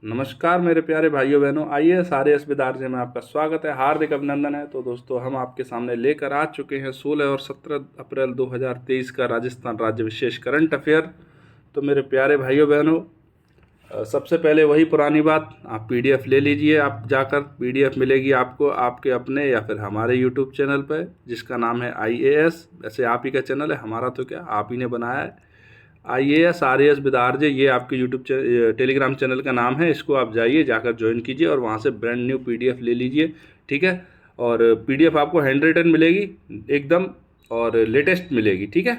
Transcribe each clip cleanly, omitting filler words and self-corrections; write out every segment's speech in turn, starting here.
नमस्कार मेरे प्यारे भाइयों बहनों, आइए सारे अस्पताल में आपका स्वागत है, हार्दिक अभिनंदन है। तो दोस्तों, हम आपके सामने लेकर आ चुके हैं 16 और 17 अप्रैल 2023 का राजस्थान राज्य विशेष करंट अफेयर। तो मेरे प्यारे भाइयों बहनों, सबसे पहले वही पुरानी बात, आप पीडीएफ ले लीजिए। आप जाकर पीडीएफ मिलेगी आपको आपके अपने या फिर हमारे यूट्यूब चैनल पर, जिसका नाम है IAS। वैसे आप ही का चैनल है, हमारा तो क्या, आप ही ने बनाया है। IAS RAS विद RJ, ये आपके यूट्यूब टेलीग्राम चैनल का नाम है। इसको आप जाइए, जाकर ज्वाइन कीजिए और वहाँ से ब्रांड न्यू पीडीएफ ले लीजिए, ठीक है। और पीडीएफ आपको हैंड रिटन मिलेगी एकदम, और लेटेस्ट मिलेगी, ठीक है।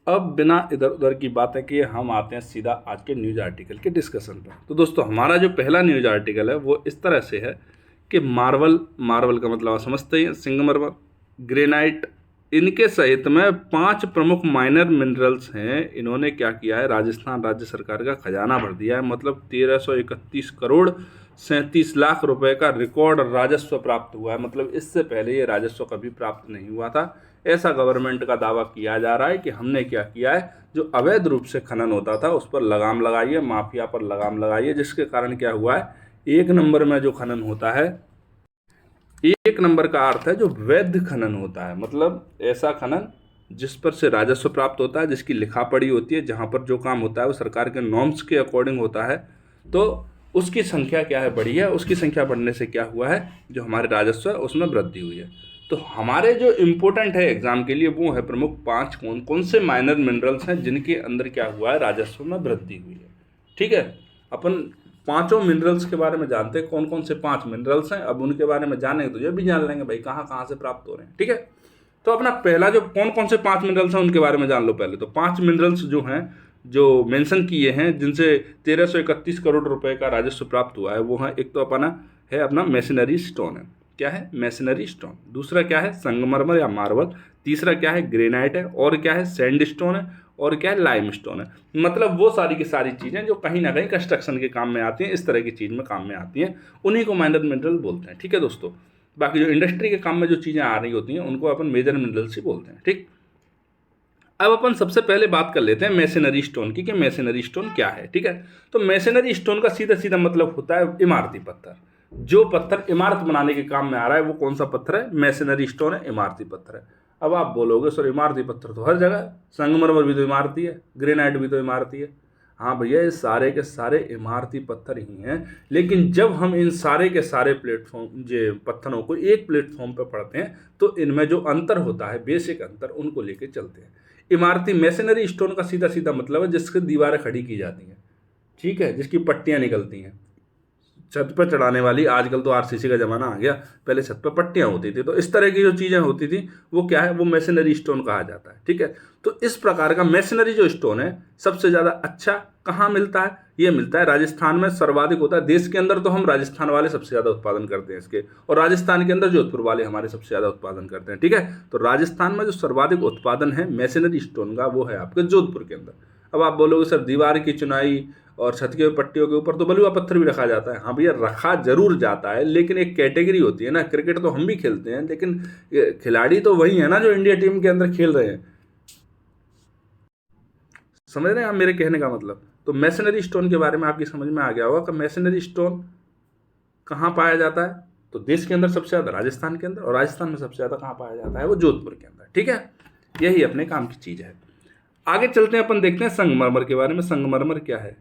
अब बिना इधर उधर की बातें किए हम आते हैं सीधा आज के न्यूज़ आर्टिकल के डिस्कशन पर। तो दोस्तों, हमारा जो पहला न्यूज़ आर्टिकल है वो इस तरह से है कि मार्वल का मतलब आप समझते हैं, सिंगमरमर, ग्रेनाइट, इनके सहित में 5 प्रमुख माइनर मिनरल्स हैं। इन्होंने क्या किया है, राजस्थान राज्य सरकार का खजाना भर दिया है। मतलब 1331 करोड़ 37 लाख रुपए का रिकॉर्ड राजस्व प्राप्त हुआ है। मतलब इससे पहले ये राजस्व कभी प्राप्त नहीं हुआ था, ऐसा गवर्नमेंट का दावा किया जा रहा है कि हमने क्या किया है, जो अवैध रूप से खनन होता था उस पर लगाम लगाई है, माफिया पर लगाम लगाई है। जिसके कारण क्या हुआ है, एक नंबर में जो खनन होता है, एक नंबर का अर्थ है जो वैध खनन होता है। मतलब ऐसा खनन जिस पर से राजस्व प्राप्त होता है, जिसकी लिखा पढ़ी होती है, जहां पर जो काम होता है वो सरकार के नॉर्म्स के अकॉर्डिंग होता है, तो उसकी संख्या क्या है, बढ़ी है। उसकी संख्या बढ़ने से क्या हुआ है, जो हमारे राजस्व है उसमें वृद्धि हुई है। तो हमारे जो इम्पोर्टेंट है एग्जाम के लिए वो है प्रमुख 5 कौन कौन से माइनर मिनरल्स हैं जिनके अंदर क्या हुआ है, राजस्व में वृद्धि हुई है, ठीक है। अपन पांचों मिनरल्स के बारे में जानते हैं, कौन कौन से 5 मिनरल्स हैं। अब उनके बारे में जानेंगे तो ये भी जान लेंगे भाई कहाँ कहाँ से प्राप्त हो रहे हैं, ठीक है। तो अपना पहला जो कौन कौन से 5 मिनरल्स हैं उनके बारे में जान लो पहले। तो 5 मिनरल्स जो हैं, जो मेंशन किए हैं, जिनसे 1331 करोड़ रुपए का राजस्व प्राप्त हुआ है, वो है, एक तो अपना मैशनरी स्टोन है। क्या है, मैशनरी स्टोन। दूसरा क्या है, संगमरमर या मार्बल। तीसरा क्या है, ग्रेनाइट है। और क्या है, सैंड स्टोन है। और क्या है, लाइम स्टोन है। मतलब वो सारी की सारी चीज़ें जो कहीं ना कहीं कंस्ट्रक्शन के काम में आती हैं, इस तरह की चीज़ में काम में आती हैं, उन्हीं को माइनर मिनरल बोलते हैं, ठीक है दोस्तों। बाकी जो इंडस्ट्री के काम में जो चीज़ें आ रही होती हैं उनको अपन मेजर मिनरल्स ही बोलते हैं, ठीक। अब अपन सबसे पहले बात कर लेते हैं मैशनरी स्टोन की, कि मैशनरी स्टोन क्या है, ठीक है। तो मैशनरी स्टोन का सीधा सीधा मतलब होता है इमारती पत्थर। जो पत्थर इमारत बनाने के काम में आ रहा है वो कौन सा पत्थर है, मैशनरी स्टोन है, इमारती पत्थर है। अब आप बोलोगे सर इमारती पत्थर तो हर जगह है, संगमरमर भी तो इमारती है, ग्रेनाइट भी तो इमारती है। हाँ भैया, ये सारे के सारे इमारती पत्थर ही हैं। लेकिन जब हम इन सारे के सारे प्लेटफॉर्म जो पत्थरों को एक प्लेटफॉर्म पर पढ़ते हैं तो इनमें जो अंतर होता है, बेसिक अंतर, उनको लेके चलते हैं। इमारती मैशनरी स्टोन का सीधा सीधा मतलब है जिसकी दीवारें खड़ी की जाती हैं, ठीक है, जिसकी पट्टियाँ निकलती हैं, छत पर चढ़ाने वाली। आजकल तो आरसीसी का ज़माना आ गया, पहले छत पर पट्टियाँ होती थी। तो इस तरह की जो चीज़ें होती थी वो क्या है, वो मैशनरी स्टोन कहा जाता है, ठीक है। तो इस प्रकार का मैशनरी जो स्टोन है सबसे ज़्यादा अच्छा कहाँ मिलता है, ये मिलता है राजस्थान में, सर्वाधिक होता है देश के अंदर। तो हम राजस्थान वाले सबसे ज़्यादा उत्पादन करते हैं इसके, और राजस्थान के अंदर जोधपुर वाले हमारे सबसे ज़्यादा उत्पादन करते हैं, ठीक है। तो राजस्थान में जो सर्वाधिक उत्पादन है मैशनरी स्टोन का वो है आपके जोधपुर के अंदर। अब आप बोलोगे सर दीवार की चुनाई और छत के पट्टियों के ऊपर तो बलुआ पत्थर भी रखा जाता है। हाँ भैया, रखा जरूर जाता है, लेकिन एक कैटेगरी होती है ना। क्रिकेट तो हम भी खेलते हैं, लेकिन खिलाड़ी तो वही है ना जो इंडिया टीम के अंदर खेल रहे हैं। समझ रहे हैं आप मेरे कहने का मतलब। तो मैशनरी स्टोन के बारे में आपकी समझ में आ गया होगा कि मैशनरी स्टोन कहाँ पाया जाता है। तो देश के अंदर सबसे ज़्यादा राजस्थान के अंदर, और राजस्थान में सबसे ज़्यादा कहाँ पाया जाता है, वो जोधपुर के अंदर, ठीक है। यही अपने काम की चीज़ है। आगे चलते हैं, अपन देखते हैं संगमरमर के बारे में। संगमरमर क्या है,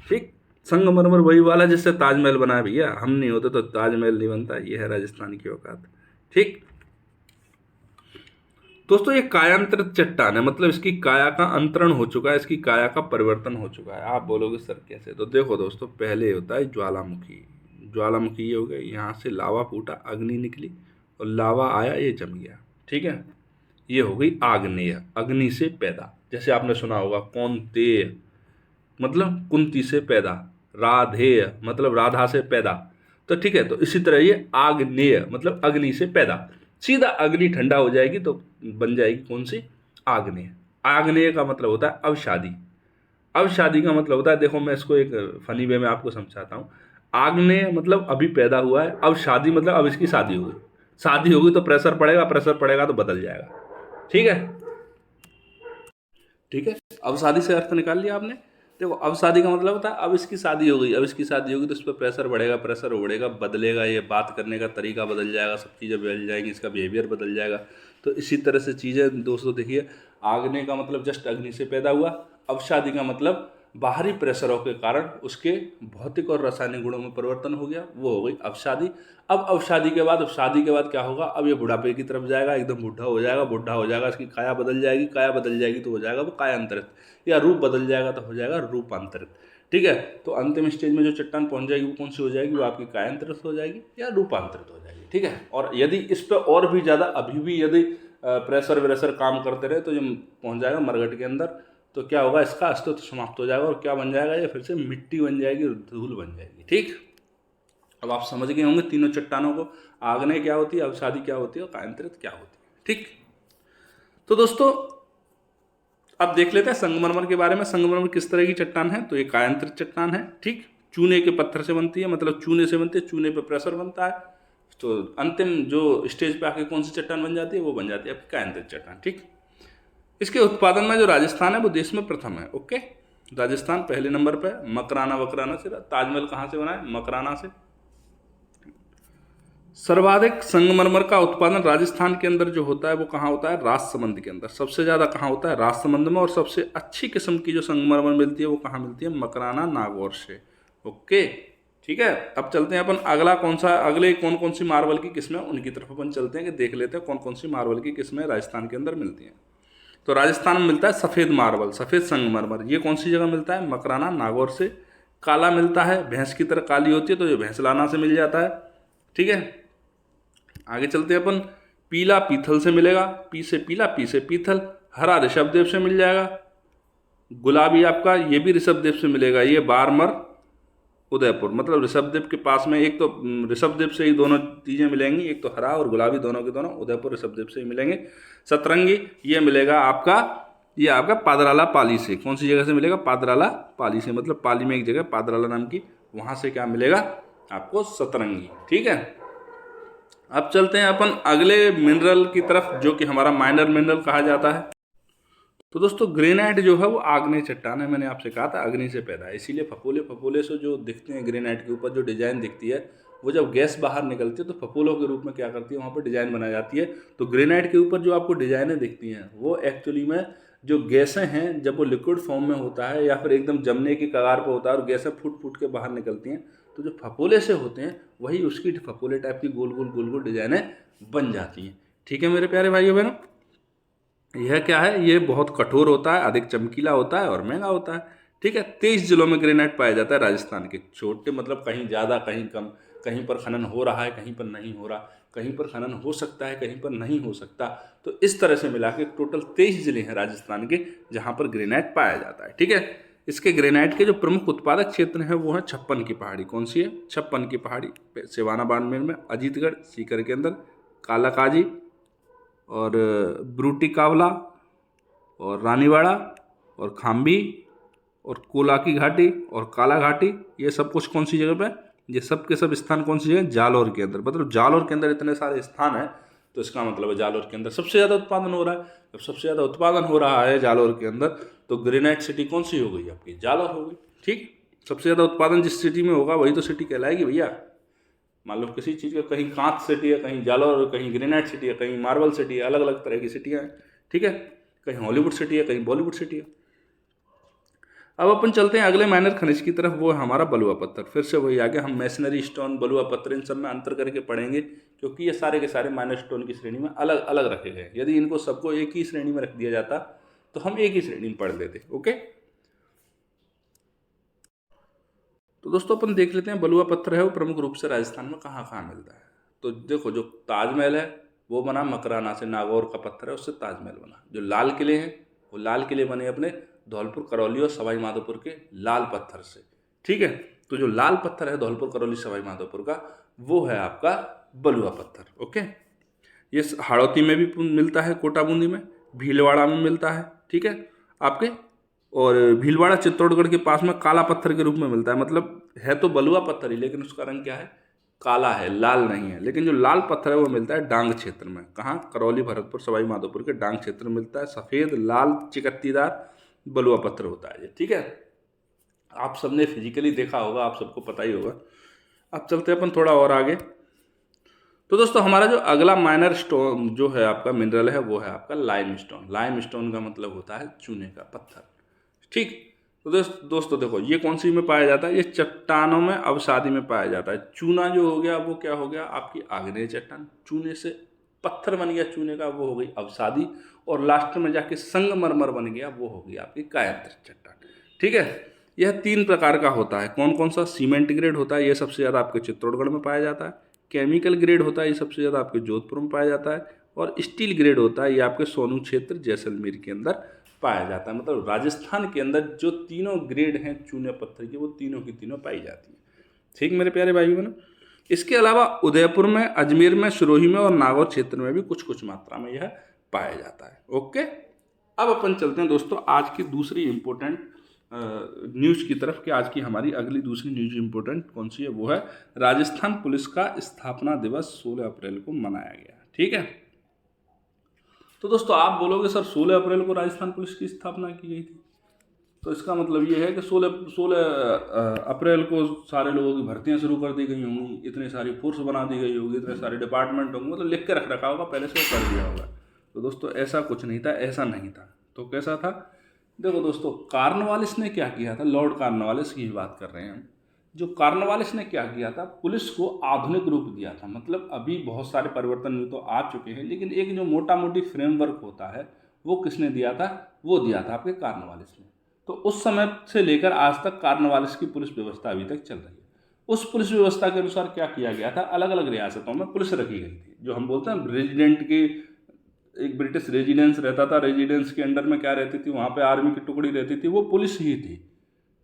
ठीक। संगमरमर वही वाला जिससे ताजमहल बना है भैया, हम नहीं होते तो ताजमहल नहीं बनता। ये है राजस्थान की औकात, ठीक। दोस्तों, ये कायांतरित चट्टान है, मतलब इसकी काया का अंतरण हो चुका है, इसकी काया का परिवर्तन हो चुका है। आप बोलोगे सर कैसे, तो देखो दोस्तों, पहले होता है ज्वालामुखी। ज्वालामुखी ये हो गया, यहाँ से लावा फूटा, अग्नि निकली और लावा आया, ये जम गया, ठीक है। ये हो गई आग्नेय, अग्नि से पैदा। जैसे आपने सुना होगा कौन्तेय मतलब कुंती से पैदा, राधेय मतलब राधा से पैदा। तो ठीक है, तो इसी तरह ये आग्नेय मतलब अग्नि से पैदा। सीधा अग्नि ठंडा हो जाएगी तो बन जाएगी कौन सी, आग्नेय। आग्नेय का मतलब होता है अवशादी। अवशादी का मतलब होता है, देखो मैं इसको एक फनी वे में आपको समझाता हूँ। आग्नेय मतलब अभी पैदा हुआ है, अवशादी मतलब अब इसकी शादी होगी। शादी होगी तो प्रेशर पड़ेगा, प्रेशर पड़ेगा तो बदल जाएगा, ठीक है। ठीक है, अवसादी से अर्थ निकाल लिया आपने। देखो अब शादी का मतलब होता है अब इसकी शादी हो गई, अब इसकी शादी होगी तो इस पर प्रेशर बढ़ेगा, प्रेशर बढ़ेगा, बदलेगा, ये बात करने का तरीका बदल जाएगा, सब चीज़ें बदल जाएंगी, इसका बिहेवियर बदल जाएगा। तो इसी तरह से चीज़ें दोस्तों देखिए, आगने का मतलब जस्ट अग्नि से पैदा हुआ, अब शादी का मतलब बाहरी प्रेशरों के कारण उसके भौतिक और रासायनिक गुणों में परिवर्तन हो गया, वो हो गई अब शादी। अब शादी के बाद, अब शादी के बाद क्या होगा, अब ये बुढ़ापे की तरफ जाएगा, एकदम बुढ़ा हो जाएगा, बुढ़ा हो जाएगा, इसकी काया बदल जाएगी, काया बदल जाएगी तो हो जाएगा वो कायांतरित, या रूप बदल जाएगा तो हो जाएगा रूपांतरित। ठीक है, तो अंतिम स्टेज में जो चट्टान पहुंच जाएगी वो कौन सी हो जाएगी, वो आपकी कायांतरित हो जाएगी या रूपांतरित हो जाएगी। ठीक है, और यदि इस पर और भी ज़्यादा अभी भी यदि प्रेशर व्रेशर काम करते रहे तो ये पहुंच जाएगा मरघट के अंदर, तो क्या होगा, इसका अस्तित्व समाप्त हो जाएगा और क्या बन जाएगा, ये फिर से मिट्टी बन जाएगी, धूल बन जाएगी। ठीक, अब आप समझ गए होंगे तीनों चट्टानों को, आग्नेय क्या होती है, अवसादी क्या होती है और कायांतरित क्या होती है। ठीक, तो दोस्तों अब देख लेते हैं संगमरमर के बारे में। संगमरमर किस तरह की चट्टान है, तो ये कायांतरित चट्टान है। ठीक, चूने के पत्थर से बनती है, मतलब चूने से बनती है, चूने पे प्रेशर बनता है, तो अंतिम जो स्टेज पे आके कौन सी चट्टान बन जाती है, वो बन जाती है आपकी कायांतरित चट्टान। ठीक, इसके उत्पादन में जो राजस्थान है वो देश में प्रथम है। ओके, राजस्थान पहले नंबर पे, मकराना वकराना से। ताजमहल कहाँ से बना है, मकराना से। सर्वाधिक संगमरमर का उत्पादन राजस्थान के अंदर जो होता है वो कहाँ होता है, राजसमंद के अंदर। सबसे ज़्यादा कहाँ होता है, राजसमंद में। और सबसे अच्छी किस्म की जो संगमरमर मिलती है वो कहाँ मिलती है, मकराना नागौर से। ओके, ठीक है, अब चलते हैं अपन अगला अगले कौन कौन सी मार्बल की किस्में, उनकी तरफ अपन चलते हैं कि देख लेते हैं कौन कौन सी मार्बल की किस्में राजस्थान के अंदर मिलती हैं। तो राजस्थान में मिलता है सफ़ेद मार्बल, सफ़ेद संगमरमर। ये कौन सी जगह मिलता है, मकराना नागौर से। काला मिलता है, भैंस की तरह काली होती है तो ये भैंसलाना से मिल जाता है। ठीक है, आगे चलते हैं अपन, पीला पीथल से मिलेगा, पी से पीला, पी से पीथल। हरा ऋषभदेव से मिल जाएगा। गुलाबी आपका ये भी ऋषभदेव से मिलेगा, ये बारमर उदयपुर, मतलब ऋषभदेव के पास में। एक तो ऋषभदेव से ही दोनों चीज़ें मिलेंगी, एक तो हरा और गुलाबी दोनों के दोनों उदयपुर ऋषभदेव से ही मिलेंगे। सतरंगी ये मिलेगा आपका, ये आपका पादराला पाली से। कौन सी जगह से मिलेगा, पादराला पाली से, मतलब पाली में एक जगह पादराला नाम की, वहाँ से क्या मिलेगा आपको, सतरंगी। ठीक है, अब चलते हैं अपन अगले मिनरल की तरफ जो कि हमारा माइनर मिनरल कहा जाता है। तो दोस्तों ग्रेनाइट जो है वो आग्नेय चट्टान है, मैंने आपसे कहा था अग्नि से पैदा है, इसीलिए फपोले फपोले से जो दिखते हैं ग्रेनाइट के ऊपर जो डिजाइन दिखती है, वो जब गैस बाहर निकलती है तो फपोलों के रूप में क्या करती है, वहाँ पर डिजाइन बनाई जाती है। तो ग्रेनाइट के ऊपर जो आपको डिजाइनें दिखती हैं वो एक्चुअली में जो गैसें हैं, जब वो लिक्विड फॉर्म में होता है या फिर एकदम जमने की कगार पर होता है और गैसें फूट फूट के बाहर निकलती हैं, तो जो फपोले से होते हैं वही उसकी फपोले टाइप की गोल गोल गोल डिजाइनें बन जाती हैं। ठीक है मेरे प्यारे भाइयों बहनों, यह क्या है, ये बहुत कठोर होता है, अधिक चमकीला होता है और महंगा होता है। ठीक है, 23 जिलों में ग्रेनाइट पाया जाता है राजस्थान के। छोटे मतलब कहीं ज़्यादा कहीं कम, कहीं पर खनन हो रहा है कहीं पर नहीं हो रहा, कहीं पर खनन हो सकता है कहीं पर नहीं हो सकता। तो इस तरह से मिला के टोटल 23 जिले हैं राजस्थान के जहाँ पर ग्रेनाइट पाया जाता है। ठीक है, इसके ग्रेनाइट के जो प्रमुख उत्पादक क्षेत्र हैं वो है छप्पन की पहाड़ी। कौन सी है, छप्पन की पहाड़ी, सिवाना बाड़मेर में, अजीतगढ़ सीकर के अंदर, कालाकाजी और ब्रूटी कावला और रानीवाड़ा और खाम्बी और कोला की घाटी और काला घाटी, ये सब कुछ कौन सी जगह पे, ये सब के सब स्थान कौन सी जगह, जालौर के अंदर। मतलब जालौर के अंदर इतने सारे स्थान हैं तो इसका मतलब है जालौर के अंदर सबसे ज़्यादा उत्पादन हो रहा है। जब सबसे ज़्यादा उत्पादन हो रहा है जालौर के अंदर तो ग्रेनाइट सिटी कौन सी हो गई आपकी, जालौर हो गई। ठीक, सबसे ज़्यादा उत्पादन जिस सिटी में होगा वही तो सिटी कहलाएगी भैया। मान लो किसी चीज़ का कहीं कांच सिटी है, कहीं जालौर, कहीं ग्रेनाइट सिटी है, कहीं मार्बल सिटी है, अलग अलग तरह की सिटियाँ हैं। ठीक है, कहीं हॉलीवुड सिटी है, कहीं बॉलीवुड सिटी है। अब अपन चलते हैं अगले माइनर खनिज की तरफ, वो है हमारा बलुआ पत्थर। फिर से वही आगे हम मैसनरी स्टोन, बलुआ पत्थर, इन सब में अंतर करके पढ़ेंगे क्योंकि ये सारे के सारे माइनर स्टोन की श्रेणी में अलग अलग रखे गए। यदि इनको सबको एक ही श्रेणी में रख दिया जाता तो हम एक ही श्रेणी में पढ़ लेते। ओके, तो दोस्तों अपन देख लेते हैं बलुआ पत्थर है वो प्रमुख रूप से राजस्थान में कहाँ कहाँ मिलता है। तो देखो जो ताजमहल है वो बना मकराना से, नागौर का पत्थर है उससे ताजमहल बना। जो लाल किले हैं वो लाल किले बने अपने धौलपुर, करौली और सवाई माधोपुर के लाल पत्थर से। ठीक है, तो जो लाल पत्थर है धौलपुर, करौली, सवाई माधोपुर का वो है आपका बलुआ पत्थर। ओके, ये हाड़ौती में भी मिलता है, कोटा बूंदी में, भीलवाड़ा में मिलता है। ठीक है आपके, और भीलवाड़ा चित्तौड़गढ़ के पास में काला पत्थर के रूप में मिलता है। मतलब है तो बलुआ पत्थर ही लेकिन उसका रंग क्या है, काला है, लाल नहीं है। लेकिन जो लाल पत्थर है वो मिलता है डांग क्षेत्र में। कहाँ, करौली, भरतपुर, सवाई माधोपुर के डांग क्षेत्र में मिलता है। सफ़ेद लाल चिकत्तीदार बलुआ पत्थर होता है ये। ठीक है, आप सबने फिजिकली देखा होगा, आप सबको पता ही होगा। अब चलते हैं अपन थोड़ा और आगे। तो दोस्तों हमारा जो अगला माइनर स्टोन जो है आपका मिनरल है, वो है आपका लाइमस्टोन। लाइमस्टोन का मतलब होता है चूने का पत्थर, ठीक। तो दोस्तों देखो, ये कौन सी में पाया जाता है? ये चट्टानों में अवसादी में पाया जाता है। चूना जो हो गया वो क्या हो गया? आपकी आग्नेय चट्टान। चूने से पत्थर बन गया चूने का, वो हो गई अवसादी। और लास्ट में जाके संगमरमर बन गया, वो हो गई आपकी कायांतर चट्टान, ठीक है। यह 3 प्रकार का होता है। कौन कौन सा? सीमेंट ग्रेड होता है, ये सबसे ज़्यादा आपके चित्तौड़गढ़ में पाया जाता है। केमिकल ग्रेड होता है, ये सबसे ज़्यादा आपके जोधपुर में पाया जाता है। और स्टील ग्रेड होता है, ये आपके सोनू क्षेत्र जैसलमेर के अंदर पाया जाता है। मतलब राजस्थान के अंदर जो तीनों ग्रेड हैं चूने पत्थर की, वो तीनों की तीनों पाई जाती हैं, ठीक मेरे प्यारे भाई बहनों। इसके अलावा उदयपुर में, अजमेर में, सिरोही में और नागौर क्षेत्र में भी कुछ कुछ मात्रा में यह पाया जाता है। ओके, अब अपन चलते हैं दोस्तों आज की दूसरी इंपॉर्टेंट न्यूज़ की तरफ, कि आज की हमारी अगली दूसरी न्यूज़ इंपॉर्टेंट कौन सी है? वो है राजस्थान पुलिस का स्थापना दिवस 16 अप्रैल को मनाया गया, ठीक है। तो दोस्तों आप बोलोगे सर 16 अप्रैल को राजस्थान पुलिस की स्थापना की गई थी, तो इसका मतलब ये है कि 16 अप्रैल को सारे लोगों की भर्तियां शुरू कर दी गई होंगी, इतनी सारी फोर्स बना दी गई होगी, इतने सारे डिपार्टमेंट होंगे, मतलब लिख के रख रखा होगा पहले से, कर दिया होगा। तो दोस्तों ऐसा कुछ नहीं था, ऐसा नहीं था। तो कैसा था? देखो दोस्तों, कॉर्नवालिस ने क्या किया था? लॉर्ड कॉर्नवालिस की बात कर रहे हैं हम। जो कॉर्नवालिस ने क्या किया था? पुलिस को आधुनिक रूप दिया था। मतलब अभी बहुत सारे परिवर्तन तो आ चुके हैं, लेकिन एक जो मोटा मोटी फ्रेमवर्क होता है वो किसने दिया था? वो दिया था आपके कॉर्नवालिस ने। तो उस समय से लेकर आज तक कॉर्नवालिस की पुलिस व्यवस्था अभी तक चल रही है। उस पुलिस व्यवस्था के अनुसार क्या किया गया था? अलग अलग रियासतों में पुलिस रखी गई थी। जो हम बोलते हैं रेजिडेंट की, एक ब्रिटिश रेजिडेंस रहता था, रेजिडेंस के अंडर में क्या रहती थी? वहाँ पे आर्मी की टुकड़ी रहती थी, वो पुलिस ही थी।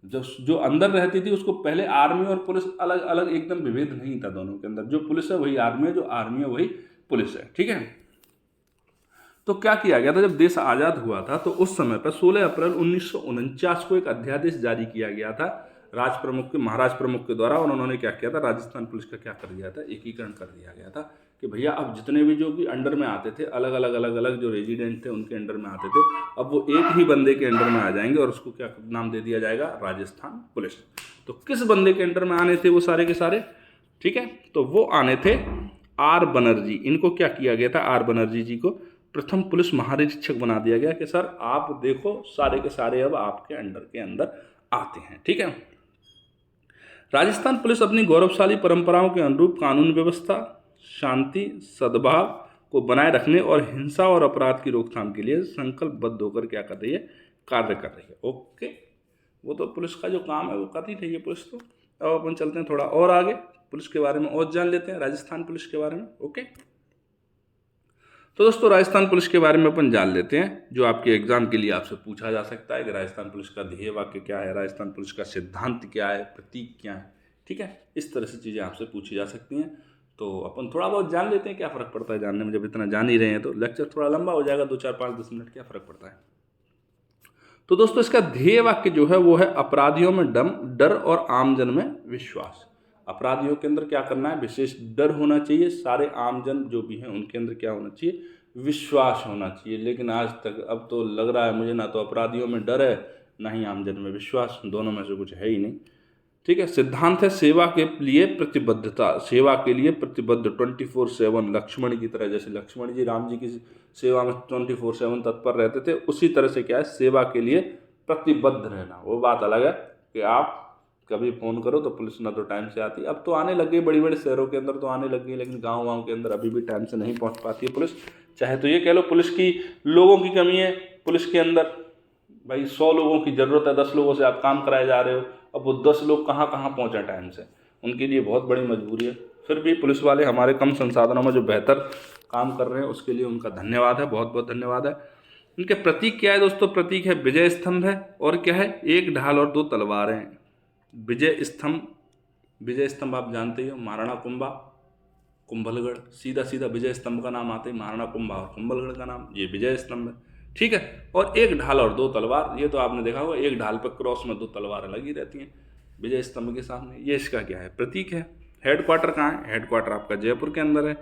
जो अंदर रहती थी उसको पहले आर्मी और पुलिस अलग अलग, एकदम विभेद नहीं था दोनों के अंदर। जो पुलिस है वही आर्मी है, जो आर्मी है वही पुलिस है, ठीक है। तो क्या किया गया था? जब देश आज़ाद हुआ था तो उस समय पर 16 अप्रैल 1949 को एक अध्यादेश जारी किया गया था राज प्रमुख के, महाराज प्रमुख के द्वारा। और उन्होंने क्या किया था? राजस्थान पुलिस का क्या कर दिया था? एकीकरण कर दिया गया था कि भैया अब जितने भी जो भी अंडर में आते थे, अलग अलग जो रेजिडेंट थे उनके अंडर में आते थे, अब वो एक ही बंदे के अंडर में आ जाएंगे और उसको क्या नाम दे दिया जाएगा? राजस्थान पुलिस। तो किस बंदे के अंडर में आने थे वो सारे के सारे? ठीक है, तो वो आने थे आर बनर्जी। इनको क्या किया गया था? आर बनर्जी जी को प्रथम पुलिस महानिरीक्षक बना दिया गया कि सर आप देखो सारे के सारे अब आपके अंडर के अंदर आते हैं, ठीक है। राजस्थान पुलिस अपनी गौरवशाली परंपराओं के अनुरूप कानून व्यवस्था, शांति, सद्भाव को बनाए रखने और हिंसा और अपराध की रोकथाम के लिए संकल्पबद्ध होकर क्या कर रही है? कार्य कर रही है। ओके, वो तो पुलिस का जो काम है वो कर ही रही है पुलिस। तो अब अपन चलते हैं थोड़ा और आगे, पुलिस के बारे में और जान लेते हैं, राजस्थान पुलिस के बारे में। ओके, तो दोस्तों राजस्थान पुलिस के बारे में अपन जान लेते हैं, जो आपके एग्जाम के लिए आपसे पूछा जा सकता है कि राजस्थान पुलिस का ध्येय वाक्य क्या है, राजस्थान पुलिस का सिद्धांत क्या है, प्रतीक क्या है, ठीक है। इस तरह से चीज़ें आपसे पूछी जा सकती हैं। तो अपन थोड़ा बहुत जान लेते हैं, क्या फ़र्क पड़ता है जानने में, जब इतना जान ही रहे हैं तो लेक्चर थोड़ा लंबा हो जाएगा, 2 4 5 10 मिनट, क्या फ़र्क पड़ता है। तो दोस्तों इसका ध्येय वाक्य जो है वो है अपराधियों में डर और आमजन में विश्वास। अपराधियों के अंदर क्या करना है? विशेष डर होना चाहिए। सारे आमजन जो भी हैं उनके अंदर क्या होना चाहिए? विश्वास होना चाहिए। लेकिन आज तक अब तो लग रहा है मुझे, ना तो अपराधियों में डर है ना ही आमजन में विश्वास, दोनों में से कुछ है ही नहीं, ठीक है। सिद्धांत है सेवा के लिए प्रतिबद्धता, सेवा के लिए प्रतिबद्ध 24/7, लक्ष्मण की तरह। जैसे लक्ष्मण जी राम जी की सेवा में 24/7 तत्पर रहते थे, उसी तरह से क्या है? सेवा के लिए प्रतिबद्ध रहना। वो बात अलग है कि आप कभी फ़ोन करो तो पुलिस ना तो टाइम से आती, अब तो आने लग गई, बड़ी बड़े शहरों के अंदर तो आने लग गई, लेकिन गाँव के अंदर अभी भी टाइम से नहीं पहुँच पाती है पुलिस। चाहे तो ये कह लो पुलिस की लोगों की कमी है पुलिस के अंदर, भाई 100 लोगों की ज़रूरत है, 10 लोगों से आप काम कराए जा रहे हो, अब वो 10 लोग कहाँ कहाँ पहुँचे टाइम से, उनके लिए बहुत बड़ी मजबूरी है। फिर भी पुलिस वाले हमारे कम संसाधनों में जो बेहतर काम कर रहे हैं उसके लिए उनका धन्यवाद है, बहुत बहुत धन्यवाद है। उनके प्रतीक क्या है दोस्तों? प्रतीक है विजय स्तंभ है, और क्या है? एक ढाल और 2 तलवारें हैं। विजय स्तंभ, विजय स्तंभ आप जानते ही हो, महाराणा कुंभा, कुंभलगढ़, सीधा सीधा विजय स्तंभ का नाम आते ही महाराणा कुंभा और कुंभलगढ़ का नाम, ये विजय स्तंभ है, ठीक है। और एक ढाल और 2 तलवार, ये तो आपने देखा होगा, एक ढाल पर क्रॉस में 2 तलवारें लगी रहती हैं विजय स्तंभ के सामने। ये इसका क्या है? प्रतीक है। हेडक्वार्टर कहाँ है? हेडक्वार्टर आपका जयपुर के अंदर है।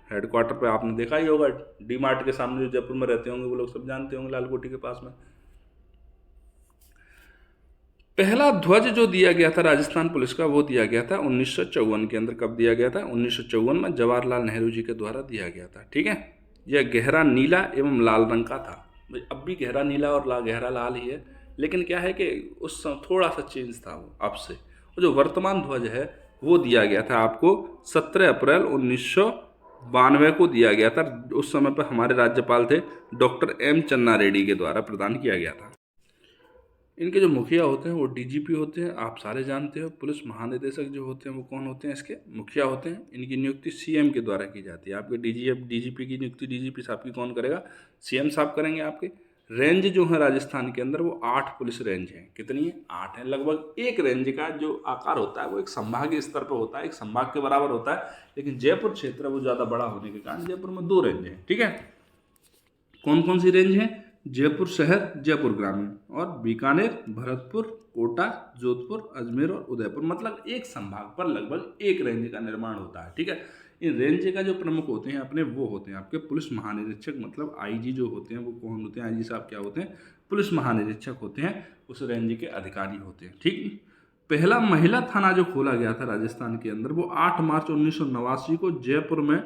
हेडक्वार्टर पे आपने देखा ही होगा, डी मार्ट के सामने जो जयपुर में रहते होंगे वो लोग सब जानते होंगे, लालकोठी के पास में। पहला ध्वज जो दिया गया था राजस्थान पुलिस का वो दिया गया था 1954 के अंदर। कब दिया गया था? 1954 में जवाहरलाल नेहरू जी के द्वारा दिया गया था। ठीक है, यह गहरा नीला एवं लाल रंग का था। अब भी गहरा नीला और गहरा लाल ही है, लेकिन क्या है कि उस समय थोड़ा सा चेंज था वो अब से। और जो वर्तमान ध्वज है वो दिया गया था आपको 17 अप्रैल 1992 को दिया गया था। उस समय पर हमारे राज्यपाल थे डॉक्टर एम चन्ना रेड्डी के द्वारा प्रदान किया गया था। इनके जो मुखिया होते हैं वो डीजीपी होते हैं, आप सारे जानते हो। पुलिस महानिदेशक जो होते हैं वो कौन होते हैं? इसके मुखिया होते हैं। इनकी नियुक्ति सीएम के द्वारा की जाती है। आपके डीजीपी की नियुक्ति डीजीपी साहब की कौन करेगा? सीएम साहब करेंगे। आपके रेंज जो है राजस्थान के अंदर वो 8 पुलिस रेंज हैं। कितनी है? 8 है। लगभग एक रेंज का जो आकार होता है वो एक संभागीय स्तर पर होता है, एक संभाग के बराबर होता है। लेकिन जयपुर क्षेत्र वो ज़्यादा बड़ा होने के कारण जयपुर में 2 रेंज हैं। ठीक है, कौन कौन सी रेंज हैं? जयपुर शहर, जयपुर ग्रामीण, और बीकानेर, भरतपुर, कोटा, जोधपुर, अजमेर और उदयपुर। मतलब एक संभाग पर लगभग एक रेंज का निर्माण होता है। ठीक है, इन रेंज का जो प्रमुख होते हैं अपने वो होते हैं आपके पुलिस महानिरीक्षक, मतलब आईजी जो होते हैं वो कौन होते हैं? आईजी साहब क्या होते हैं? पुलिस महानिरीक्षक होते हैं, उस रेंज के अधिकारी होते हैं। ठीक, पहला महिला थाना जो खोला गया था राजस्थान के अंदर वो 8 मार्च 1989 को जयपुर में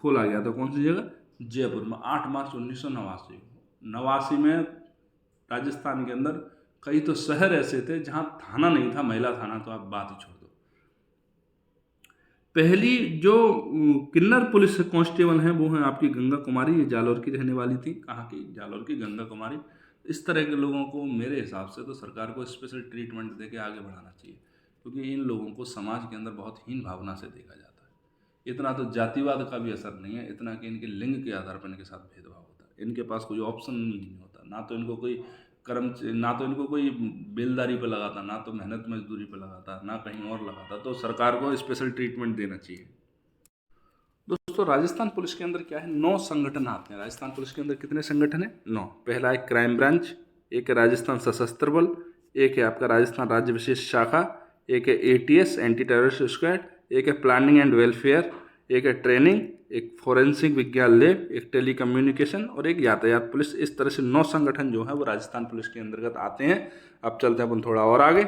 खोला गया था। कौन सी जगह? जयपुर में 8 मार्च 1989 में। राजस्थान के अंदर कई तो शहर ऐसे थे जहां थाना नहीं था, महिला थाना, तो आप बात ही छोड़ दो। पहली जो किन्नर पुलिस कांस्टेबल हैं वो हैं आपकी गंगा कुमारी, ये जालौर की रहने वाली थी। कहाँ की? जालौर की गंगा कुमारी। इस तरह के लोगों को मेरे हिसाब से तो सरकार को स्पेशल ट्रीटमेंट देके आगे बढ़ाना चाहिए, क्योंकि इन लोगों को समाज के अंदर बहुत हीन भावना से देखा जाता है। इतना तो जातिवाद का भी असर नहीं है, इतना कि इनके लिंग के आधार पर इनके साथ भेदभाव होता है। इनके पास कोई ऑप्शन नहीं होता, ना तो इनको कोई ना तो इनको कोई बेलदारी पे लगाता, ना तो मेहनत मजदूरी पे लगाता, ना कहीं और लगाता। तो सरकार को स्पेशल ट्रीटमेंट देना चाहिए। दोस्तों, राजस्थान पुलिस के अंदर क्या है? 9 संगठन आते हैं। राजस्थान पुलिस के अंदर कितने संगठन हैं? 9। पहला है क्राइम ब्रांच, एक है राजस्थान सशस्त्र बल, एक है आपका राजस्थान राज्य विशेष शाखा, एक है एटीएस एंटी टेररिस्ट स्क्वाड, एक है प्लानिंग एंड वेलफेयर, एक है ट्रेनिंग, एक फोरेंसिक विज्ञान लैब, एक टेली कम्युनिकेशन और एक यातायात पुलिस। इस तरह से 9 संगठन जो है वो राजस्थान पुलिस के अंतर्गत आते हैं। अब चलते हैं अपन थोड़ा और आगे।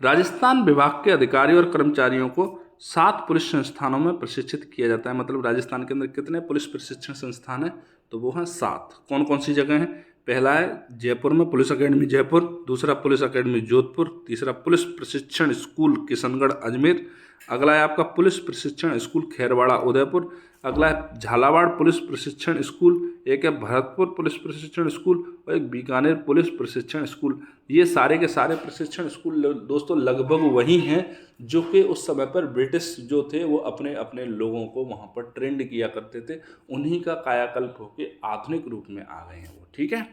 राजस्थान विभाग के अधिकारी और कर्मचारियों को 7 पुलिस संस्थानों में प्रशिक्षित किया जाता है। मतलब राजस्थान के अंदर कितने पुलिस प्रशिक्षण संस्थान हैं? तो वो हैं 7। कौन कौन सी जगह हैं? पहला है जयपुर में पुलिस अकेडमी जयपुर, दूसरा पुलिस अकेडमी जोधपुर, तीसरा पुलिस प्रशिक्षण स्कूल किशनगढ़ अजमेर, अगला है आपका पुलिस प्रशिक्षण स्कूल खैरवाड़ा उदयपुर, अगला है झालावाड़ पुलिस प्रशिक्षण स्कूल, एक है भरतपुर पुलिस प्रशिक्षण स्कूल और एक बीकानेर पुलिस प्रशिक्षण स्कूल। ये सारे के सारे प्रशिक्षण स्कूल दोस्तों लगभग वही हैं जो कि उस समय पर ब्रिटिश जो थे वो अपने अपने लोगों को वहाँ पर ट्रेंड किया करते थे। उन्हीं का कायाकल्प होकर आधुनिक रूप में आ गए हैं वो। ठीक है,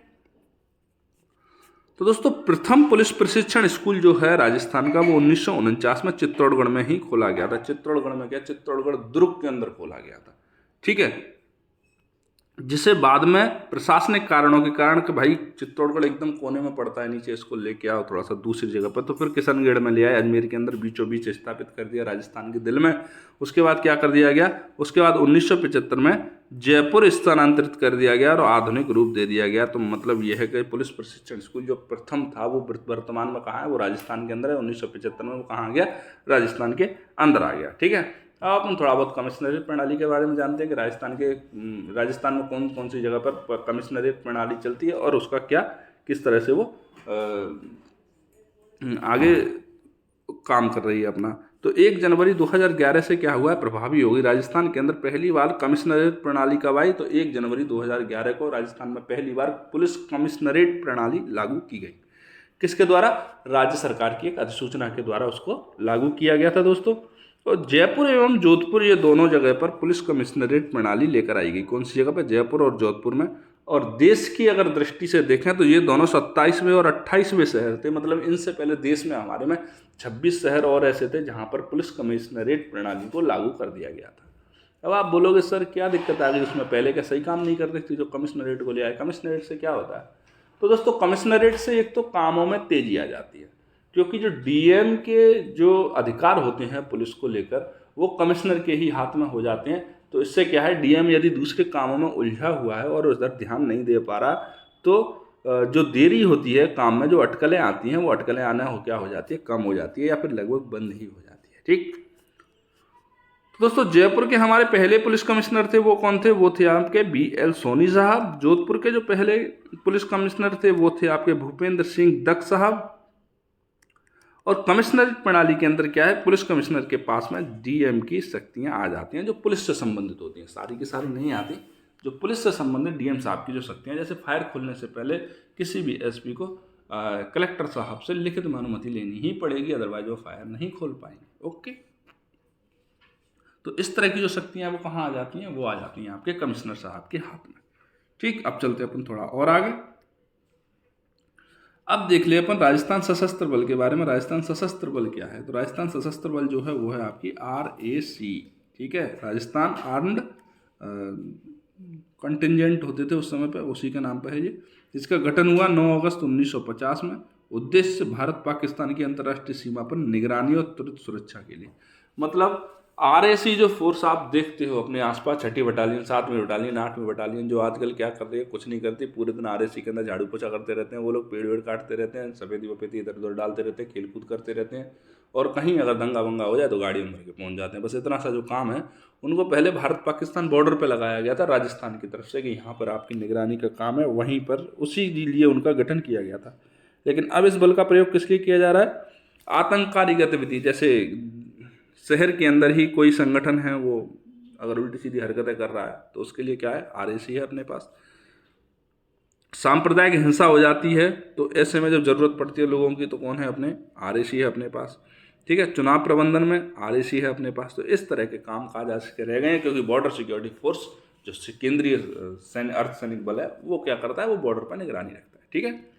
तो दोस्तों प्रथम पुलिस प्रशिक्षण स्कूल जो है राजस्थान का वो 1949 में चित्तौड़गढ़ में ही खोला गया था। चित्तौड़गढ़ में क्या? चित्तौड़गढ़ दुर्ग के अंदर खोला गया था। ठीक है, जिसे बाद में प्रशासनिक कारणों के कारण कि भाई चित्तौड़गढ़ एकदम कोने में पड़ता है, नीचे इसको लेके आओ थोड़ा सा दूसरी जगह पर, तो फिर किशनगढ़ में ले आए, अजमेर के अंदर बीचों बीच स्थापित कर दिया राजस्थान के दिल में। उसके बाद क्या कर दिया गया? उसके बाद 1975 में जयपुर स्थानांतरित कर दिया गया और आधुनिक रूप दे दिया गया। तो मतलब यह है कि पुलिस प्रशिक्षण स्कूल जो प्रथम था वो वर्तमान में कहाँ है? वो राजस्थान के अंदर है। 1975 में वो कहाँ आ गया? राजस्थान के अंदर आ गया। ठीक है, अब अपन थोड़ा बहुत कमिश्नरेट प्रणाली के बारे में जानते हैं कि राजस्थान में कौन कौन सी जगह पर कमिश्नरेट प्रणाली चलती है और उसका क्या किस तरह से वो आगे काम कर रही है अपना। तो 1 जनवरी 2011 से क्या हुआ है? प्रभावी होगी। राजस्थान के अंदर पहली बार कमिश्नरेट प्रणाली कब आई? तो 1 जनवरी 2011 को राजस्थान में पहली बार पुलिस कमिश्नरेट प्रणाली लागू की गई। किसके द्वारा? राज्य सरकार की एक अधिसूचना के द्वारा उसको लागू किया गया था दोस्तों। और जयपुर एवं जोधपुर ये दोनों जगह पर पुलिस कमिश्नरेट प्रणाली लेकर आई गई। कौन सी जगह पर? जयपुर और जोधपुर में। और देश की अगर दृष्टि से देखें तो ये दोनों 27वें और 28वें शहर थे। मतलब इनसे पहले देश में हमारे में 26 शहर और ऐसे थे जहाँ पर पुलिस कमिश्नरेट प्रणाली को लागू कर दिया गया था। अब आप बोलोगे सर क्या दिक्कत आ गई उसमें? पहले क्या सही काम नहीं करते थे जो कमिश्नरेट को ले आए? कमिश्नरेट से क्या होता है? तो दोस्तों कमिश्नरेट से एक तो कामों में तेजी आ जाती है, क्योंकि जो डीएम के जो अधिकार होते हैं पुलिस को लेकर वो कमिश्नर के ही हाथ में हो जाते हैं। तो इससे क्या है, डीएम यदि दूसरे कामों में उलझा हुआ है और उधर ध्यान नहीं दे पा रहा तो जो देरी होती है काम में, जो अटकलें आती हैं, वो अटकलें आना क्या हो जाती है, कम हो जाती है या फिर लगभग बंद ही हो जाती है। ठीक, तो दोस्तों जयपुर के हमारे पहले पुलिस कमिश्नर थे वो कौन थे, वो थे आपके BL सोनी साहब। जोधपुर के जो पहले पुलिस कमिश्नर थे वो थे आपके भूपेंद्र सिंह दत्त साहब। और कमिश्नरेट प्रणाली के अंदर क्या है, पुलिस कमिश्नर के पास में DM की शक्तियां आ जाती हैं जो पुलिस से संबंधित होती हैं, सारी की सारी नहीं आती। जो पुलिस से संबंधित DM साहब की जो शक्तियां, जैसे फायर खोलने से पहले किसी भी SP को कलेक्टर साहब से लिखित में अनुमति लेनी ही पड़ेगी, अदरवाइज वो फायर नहीं खोल पाएंगे। ओके, तो इस तरह की जो शक्तियां वो कहाँ आ जाती हैं, वो आ जाती हैं आपके कमिश्नर साहब के हाथ में। ठीक, अब चलते हैं अपन थोड़ा और आगे। अब देख ले अपन राजस्थान सशस्त्र बल के बारे में। राजस्थान सशस्त्र बल क्या है, तो राजस्थान सशस्त्र बल जो है वो है आपकी RAC। ठीक है, राजस्थान आर्म्ड कंटिजेंट होते थे उस समय पे, उसी के नाम पर है ये। इसका गठन हुआ 9 अगस्त 1950 में। उद्देश्य भारत पाकिस्तान की अंतर्राष्ट्रीय सीमा पर निगरानी और त्वरित सुरक्षा के लिए। मतलब RAC जो फोर्स आप देखते हो अपने आसपास, 6ठी बटालियन, 7वीं बटालियन, 8वीं बटालियन, जो आजकल क्या कर रही है, कुछ नहीं करती, पूरे दिन RAC के अंदर झाड़ू पोछा करते रहते हैं। वो लोग पेड़ वेड़ काटते रहते हैं, सफेदी वफेदी इधर उधर डालते रहते हैं, खेल कूद करते रहते हैं, और कहीं अगर दंगा वंगा हो जाए तो गाड़ी में भर के पहुंच जाते हैं। बस इतना सा जो काम है। उनको पहले भारत पाकिस्तान बॉर्डर पर लगाया गया था राजस्थान की तरफ से कि यहाँ पर आपकी निगरानी का काम है, वहीं पर उसी लिए उनका गठन किया गया था। लेकिन अब इस बल का प्रयोग किस लिए किया जा रहा है, आतंककारी गतिविधि, जैसे शहर के अंदर ही कोई संगठन है वो अगर उल्टी सीधी हरकतें कर रहा है तो उसके लिए क्या है, RAC है अपने पास। सांप्रदायिक हिंसा हो जाती है तो ऐसे में जब जरूरत पड़ती है लोगों की तो कौन है, अपने RAC है अपने पास। ठीक है, चुनाव प्रबंधन में RAC है अपने पास। तो इस तरह के काम काज आज के रह गए हैं, क्योंकि बॉर्डर सिक्योरिटी फोर्स जो केंद्रीय अर्धसैनिक बल है वो क्या करता है, वो बॉर्डर पर निगरानी रखता है। ठीक है,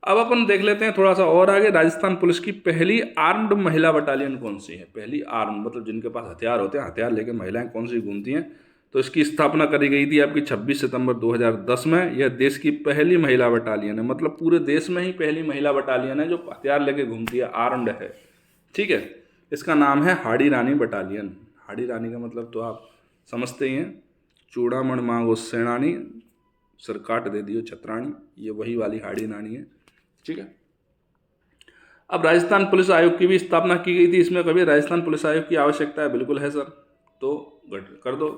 अब अपन देख लेते हैं थोड़ा सा और आगे। राजस्थान पुलिस की पहली आर्म्ड महिला बटालियन कौन सी है, पहली आर्म मतलब जिनके पास हथियार होते हैं, हथियार लेकर महिलाएं कौन सी घूमती हैं, तो इसकी स्थापना करी गई थी आपकी 26 सितंबर 2010 में। यह देश की पहली महिला बटालियन है, मतलब पूरे देश में ही पहली महिला बटालियन है जो हथियार लेके घूमती है, आर्म्ड है। ठीक है, इसका नाम है हाड़ी रानी बटालियन। हाड़ी रानी का मतलब तो आप समझते ही हैं, चूड़ामण मांगो सेनानी, सर काट दे दियो छतरानी, ये वही वाली हाड़ी रानी है। ठीक है, अब राजस्थान पुलिस आयोग की भी स्थापना की गई थी। इसमें कभी राजस्थान पुलिस आयोग की आवश्यकता है, बिल्कुल है सर, तो गठन कर दो।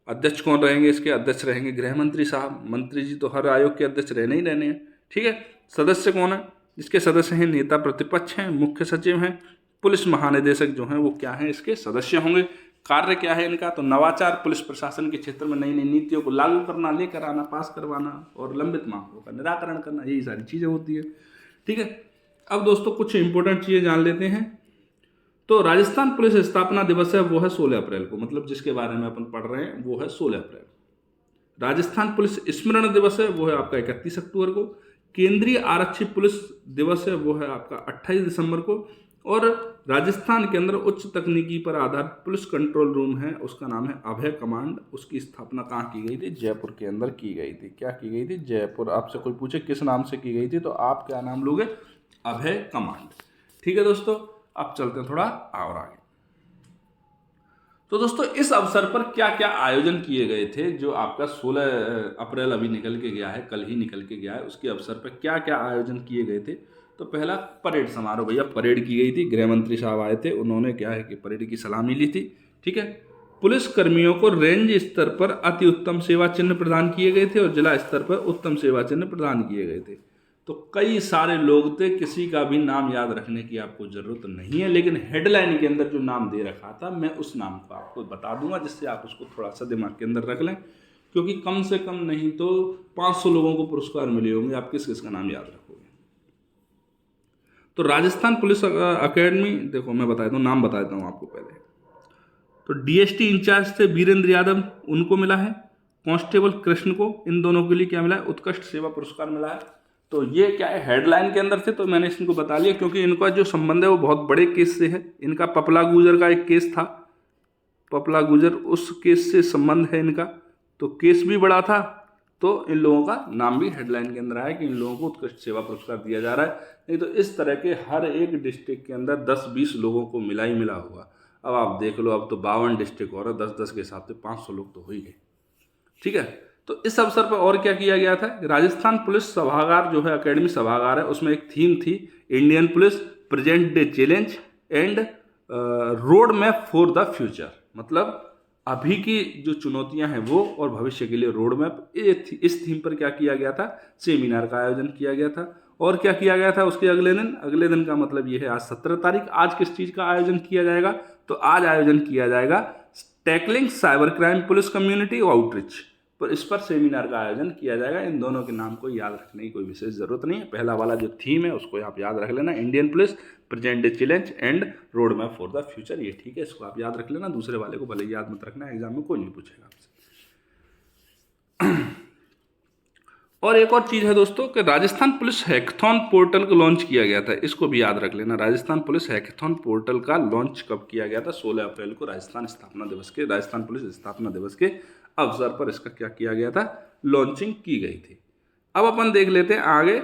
अध्यक्ष कौन रहेंगे इसके, अध्यक्ष रहेंगे गृह मंत्री साहब। मंत्री जी तो हर आयोग के अध्यक्ष रहने ही रहने हैं। ठीक है, सदस्य कौन है, इसके सदस्य हैं नेता प्रतिपक्ष हैं, मुख्य सचिव हैं, पुलिस महानिदेशक जो हैं वो क्या हैं, इसके सदस्य होंगे। कार्य क्या है इनका, तो नवाचार, पुलिस प्रशासन के क्षेत्र में नई नई नीतियों को लागू करना, लेकर आना, पास करवाना और लंबित मांगों का निराकरण करना, यही सारी चीज़ें होती है। ठीक है, अब दोस्तों कुछ इंपॉर्टेंट चीज़ें जान लेते हैं। तो राजस्थान पुलिस स्थापना दिवस है वो है 16 अप्रैल को, मतलब जिसके बारे में अपन पढ़ रहे हैं वो है 16 अप्रैल। राजस्थान पुलिस स्मरण दिवस है वो है आपका 31 अक्टूबर को। केंद्रीय आरक्षी पुलिस दिवस है वो है आपका 28 दिसंबर को। और राजस्थान के अंदर उच्च तकनीकी पर आधारित पुलिस कंट्रोल रूम है, उसका नाम है अभय कमांड। उसकी स्थापना कहाँ की गई थी, जयपुर के अंदर की गई थी। क्या की गई थी, जयपुर। आपसे कोई पूछे किस नाम से की गई थी तो आप क्या नाम लोगे, अभय कमांड। ठीक है दोस्तों, अब चलते हैं थोड़ा और आगे। तो दोस्तों इस अवसर पर क्या क्या आयोजन किए गए थे, जो आपका 16 अप्रैल अभी निकल के गया है, कल ही निकल के गया है, उसके अवसर पर क्या क्या आयोजन किए गए थे। तो पहला परेड समारोह, भैया परेड की गई थी, गृह मंत्री साहब आए थे, उन्होंने क्या है कि परेड की सलामी ली थी। ठीक है, पुलिस कर्मियों को रेंज स्तर पर अति उत्तम सेवा चिन्ह प्रदान किए गए थे और जिला स्तर पर उत्तम सेवा चिन्ह प्रदान किए गए थे। तो कई सारे लोग थे, किसी का भी नाम याद रखने की आपको जरूरत नहीं है, लेकिन हेडलाइन के अंदर जो नाम दे रखा था मैं उस नाम को आपको बता दूंगा, जिससे आप उसको थोड़ा सा दिमाग के अंदर रख लें, क्योंकि कम से कम नहीं तो 500 लोगों को पुरस्कार मिले होंगे, आप किस किस का नाम याद रखोगे। तो राजस्थान पुलिस अकेडमी, देखो मैं बता देता हूँ, नाम बता देता हूँ आपको पहले। तो DST इंचार्ज थे वीरेंद्र यादव, उनको मिला है। कांस्टेबल कृष्ण को, इन दोनों के लिए क्या मिला है, उत्कृष्ट सेवा पुरस्कार मिला है। तो ये क्या है, हेडलाइन के अंदर थे, तो मैंने इनको बता लिया, क्योंकि इनका जो संबंध है वो बहुत बड़े केस से है। इनका पपला गुजर का एक केस था, पपला गुजर, उस केस से संबंध है इनका, तो केस भी बड़ा था। तो इन लोगों का नाम भी हेडलाइन के अंदर आया कि इन लोगों को उत्कृष्ट सेवा पुरस्कार दिया जा रहा है। नहीं तो इस तरह के हर एक डिस्ट्रिक्ट के अंदर 10-20 लोगों को मिला ही मिला हुआ। अब आप देख लो, अब तो 52 डिस्ट्रिक्ट और 10-10 के हिसाब से 500 लोग तो हो ही गए। ठीक है, तो इस अवसर पर और क्या किया गया था, राजस्थान पुलिस सभागार जो है, अकेडमी सभागार है, उसमें एक थीम थी Indian police present day challenge and road map for the future, मतलब अभी की जो चुनौतियां हैं वो और भविष्य के लिए रोड मैप। इस थीम पर क्या किया गया था, सेमिनार का आयोजन किया गया था। और क्या किया गया था उसके अगले दिन का मतलब ये है आज 17 तारीख, आज किस चीज़ का आयोजन किया जाएगा, तो आज आयोजन किया जाएगा tackling cyber crime police community outreach, पर इस पर सेमिनार का आयोजन किया जाएगा। इन दोनों के नाम को याद रखने की कोई विशेष जरूरत नहीं है। पहला वाला जो थीम है उसको आप याद रख लेना, Indian police present day challenge and road map for the future, ये ठीक है, इसको आप याद रख लेना। दूसरे वाले को भले ही याद मत रखना, एग्जाम में कोई नहीं पूछेगा आपसे। और एक और चीज़ है दोस्तों कि राजस्थान पुलिस हैकेथॉन पोर्टल को लॉन्च किया गया था, इसको भी याद रख लेना। राजस्थान पुलिस हैकेथॉन पोर्टल का लॉन्च कब किया गया था, 16 अप्रैल को राजस्थान पुलिस स्थापना दिवस के अवसर पर इसका क्या किया गया था, लॉन्चिंग की गई थी। अब अपन देख लेते हैं आगे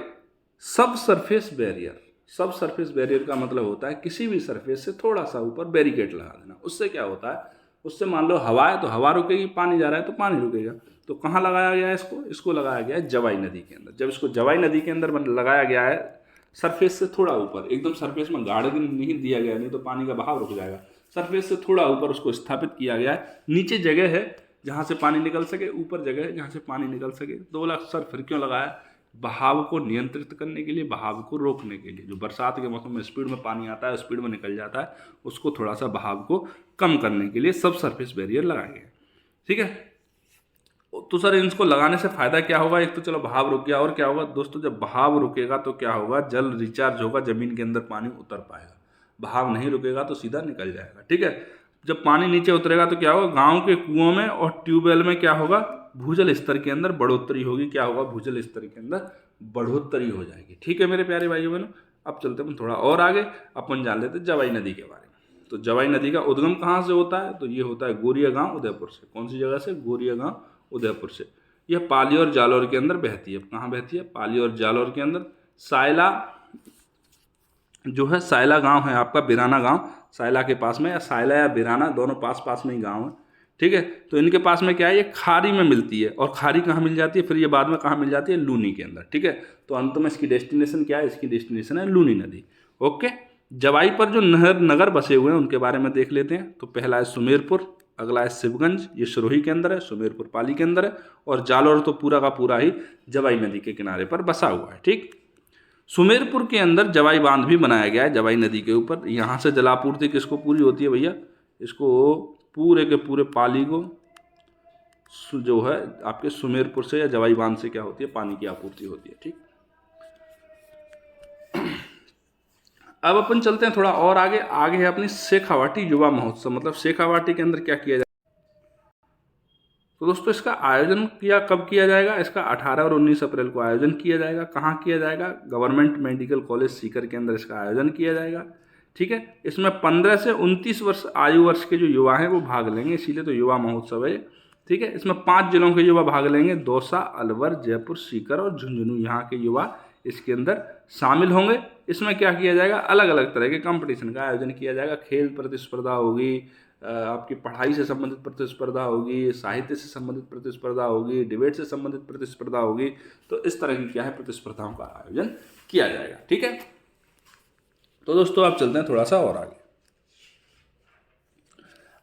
सब सरफेस बैरियर। सब सरफेस बैरियर का मतलब होता है किसी भी सरफेस से थोड़ा सा ऊपर बैरिकेड लगा देना। उससे क्या होता है, उससे मान लो हवा है तो हवा रुकेगी, पानी जा रहा है तो पानी रुकेगा। तो कहाँ लगाया गया है इसको लगाया गया है जवाई नदी के अंदर। जब इसको जवाई नदी के अंदर लगाया गया है सरफेस से थोड़ा ऊपर, एकदम सरफेस में गाढ़े नहीं दिया गया, नहीं तो पानी का बहाव रुक जाएगा। सरफेस से थोड़ा ऊपर उसको स्थापित किया गया है। नीचे जगह है जहाँ से पानी निकल सके, ऊपर जगह है जहाँ से पानी निकल सके। 2 लाख सर फिर क्यों लगाया, बहाव को नियंत्रित करने के लिए, बहाव को रोकने के लिए। जो बरसात के मौसम में स्पीड में पानी आता है, स्पीड में निकल जाता है, उसको थोड़ा सा बहाव को कम करने के लिए सब सरफेस बैरियर लगाए गए। ठीक है, तो सर इनको लगाने से फायदा क्या होगा, एक तो चलो बहाव रुक गया, और क्या होगा दोस्तों, जब बहाव रुकेगा तो क्या होगा, जल रिचार्ज होगा, जमीन के अंदर पानी उतर पाएगा। बहाव नहीं रुकेगा तो सीधा निकल जाएगा। ठीक है, जब पानी नीचे उतरेगा तो क्या होगा, गांव के कुओं में और ट्यूबवेल में क्या होगा, भूजल स्तर के अंदर बढ़ोतरी होगी। क्या होगा, भूजल स्तर के अंदर बढ़ोतरी हो जाएगी। ठीक है मेरे प्यारे भाइयों बहनों, अब चलते हैं थोड़ा और आगे, अपन जान लेते हैं जवाई नदी के बारे में। तो जवाई नदी का उद्गम कहाँ से होता है, तो ये होता है गोरिया गांव उदयपुर से। कौन सी जगह से, गोरिया गांव उदयपुर से। यह पाली और जालौर के अंदर बहती है। कहाँ बहती है, पाली और जालौर के अंदर। सायला जो है, सायला गांव है आपका, बिराना गांव सायला के पास में, या सायला या बिराना दोनों पास पास में ही गांव है। ठीक है, तो इनके पास में क्या है, ये खारी में मिलती है। और खारी कहाँ मिल जाती है, फिर ये बाद में कहाँ मिल जाती है, लूनी के अंदर। ठीक है, तो अंत में इसकी डेस्टिनेशन क्या है, इसकी डेस्टिनेशन है लूनी नदी। ओके, जवाई पर जो नगर बसे हुए हैं उनके बारे में देख लेते हैं। तो पहला है सुमेरपुर, अगला है शिवगंज, ये सिरोही के अंदर है, सुमेरपुर पाली के अंदर है, और जालौर तो पूरा का पूरा ही जवाई नदी के किनारे पर बसा हुआ है। ठीक, सुमेरपुर के अंदर जवाई बांध भी बनाया गया है जवाई नदी के ऊपर। यहाँ से जलापूर्ति किसको पूरी होती है भैया, इसको पूरे के पूरे पाली को जो है आपके सुमेरपुर से या जवाई बांध से क्या होती है, पानी की आपूर्ति होती है। ठीक, अब अपन चलते हैं थोड़ा और आगे है अपनी शेखावाटी युवा महोत्सव। मतलब शेखावाटी के अंदर क्या किया जाए, तो दोस्तों इसका आयोजन कब किया जाएगा, इसका 18 और 19 अप्रैल को आयोजन किया जाएगा। कहाँ किया जाएगा, गवर्नमेंट मेडिकल कॉलेज सीकर के अंदर इसका आयोजन किया जाएगा। ठीक है, इसमें 15 से 29 वर्ष आयु वर्ष के जो युवा हैं वो भाग लेंगे, इसीलिए तो युवा महोत्सव है। ठीक है, इसमें 5 जिलों के युवा भाग लेंगे, दौसा, अलवर, जयपुर, सीकर और झुंझुनू, यहाँ के युवा इसके अंदर शामिल होंगे। इसमें क्या किया जाएगा, अलग अलग तरह के कंपटीशन का आयोजन किया जाएगा। खेल प्रतिस्पर्धा होगी, आपकी पढ़ाई से संबंधित प्रतिस्पर्धा होगी, साहित्य से संबंधित प्रतिस्पर्धा होगी, डिबेट से संबंधित प्रतिस्पर्धा होगी। तो इस तरह की क्या है, प्रतिस्पर्धाओं का आयोजन किया जाएगा। ठीक है, तो दोस्तों आप चलते हैं थोड़ा सा और आगे।